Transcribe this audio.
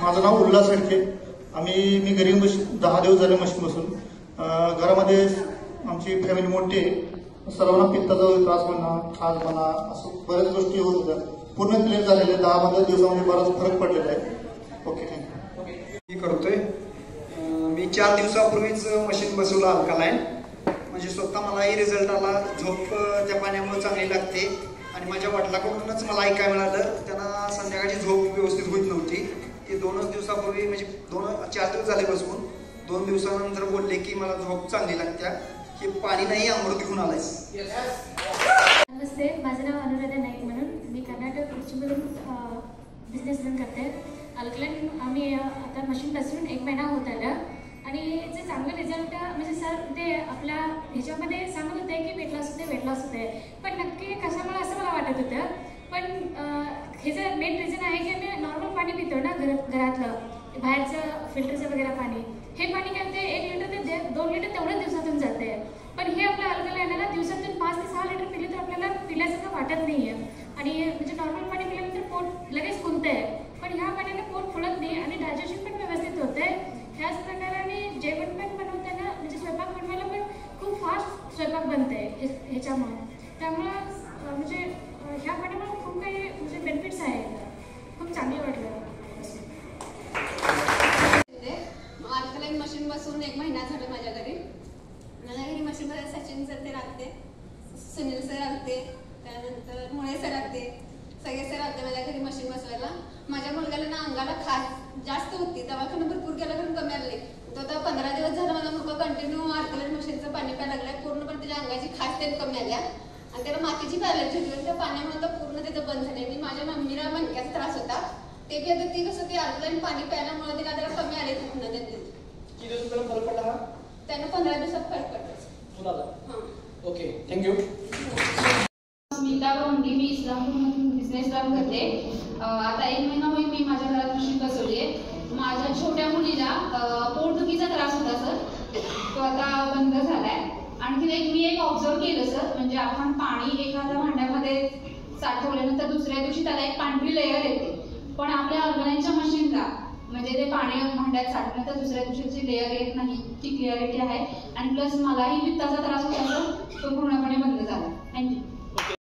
माझं नाव उल्हास शेडके. मी घरी 10 दिवस झाले मशीन बसून. घरामध्ये आमची फॅमिली मोठी आहे. सर्वांना पित्ताचा त्रास म्हणा, खाज म्हणा, असं बऱ्याच गोष्टी होत होत्या. पूर्ण क्लिअर झालेले 10-15 दिवसामध्ये बराच फरक पडलेला आहे. Okay, thank you. मी करतोय. मी 4 दिवसापूर्वीच मशीन बसवलं अल्कालाईन. म्हणजे स्वतः मलाही रिझल्ट आला. झोप त्या पाण्यामुळे चांगली लागते आणि माझ्या वडिलांकडूनच मला ऐकायला मिळालं. त्यांना संध्याकाळची झोप व्यवस्थित होत नव्हती. ते 2 दिवसापूर्वी म्हणजे 4 दिवस झाले बसवून 2 दिवसानंतर बोलले की मला झोप चांगली लागत्या. हे पाणी नाही अमृत घेऊन आलायस. नमस्ते, माझं नाव अनुराधा नाईक म्हणून. मी कर्नाटक कृषीमधून बिझनेस रन करते. अल्कलाईन आम्ही आता मशीन बसून 1 महिना होत आला आणि जे चांगलं रिझल्ट म्हणजे सर ते आपल्या ह्याच्यामध्ये सांगत होते की वेट लॉस होते पण नक्की कशामुळे असं मला वाटत होतं. पण ह्याचं मेन रिझन आहे की आम्ही नॉर्मल पाणी पितो ना घरातलं, बाहेरचं फिल्टरचं वगैरे पाणी. हे पाणी काय होते 1 लिटर ते 2 लिटर तेवढ्याच दिवसातून जाते. पण हे आपलं अल्कलाईनला दिवसातून 5 ते 6 लिटर पिले तर आपल्याला पिल्यासारखं वाटत नाही आहे. आणि म्हणजे नॉर्मल पाणी पिल्यानंतर पोट लगेच फुलतं आहे, पण ह्या पाण्याने पोट फुलत नाही आणि डायजेशन पण व्यवस्थित होतं आहे. ह्याच प्रकाराने जेवण पण बनवताना म्हणजे स्वयंपाक बनवायला पण खूप फास्ट स्वयंपाक बनते ह्याच्यामुळे. त्यामुळं म्हणजे ह्या पाण्यामुळे खूप काही म्हणजे बेनिफिट्स आहेत. खूप चांगलं वाटलं. अल्कलाईन मशीन बसून 1 महिना झाला माझ्या घरी. माझ्या घरी मशीनमध्ये सचिन सर ते राहते, सुनील सर राहते, त्यानंतर मुळे सर राहते, सगळे सर राहते माझ्या घरी मशीन बसवायला. माझ्या मुलग्याला ना अंगाला खाज जास्त होती. दवाखाना भरपूर केला पण कमी आले. तो आता 15 दिवस झाला मला मुलगा कंटिन्यू अल्कलाईन मशीनचं पाणी प्यायला लागलाय. पूर्णपणे त्याच्या अंगाची खाज ते कमी आल्या आणि त्याला मातीची ॲलर्जी होती. त्या पाण्यामुळे तर पूर्ण त्याचं बंद झाले. मी माझ्या मम्मीला मणक्याचा त्रास होता ते बी आता ती कसं ते अल्कलाईन पाणी प्यायल्यामुळे तिला जरा कमी आले. तिथनं त्यांना 15 दिवसात फरक पडला. Okay, thank you. स्मिता गवंडी, मी इस्लामपूरमधून बिझनेस रन करते. आता 1 महिना होईल मी माझ्या घरात मशीन बसवली आहे. माझ्या छोट्या मुलीला पोटदुखीचा त्रास होता सर, तो आता बंद झालाय. आणखी मी एक ऑब्झर्व केलं सर, म्हणजे आपण पाणी एखाद्या भांड्यामध्ये साठवल्यानंतर दुसऱ्या दिवशी त्याला एक पांढरी लेअर येते, पण आपल्या अल्कलाईनच्या मशीनला म्हणजे ते पाणी भांड्यात साठवल्यानंतर दुसऱ्या दिवशीची लेअर येत नाही. ती क्लिअरिटी आहे. आणि प्लस मलाही पित्ताचा त्रास होता सर, तो पूर्णपणे बंद झाला. थँक्यू.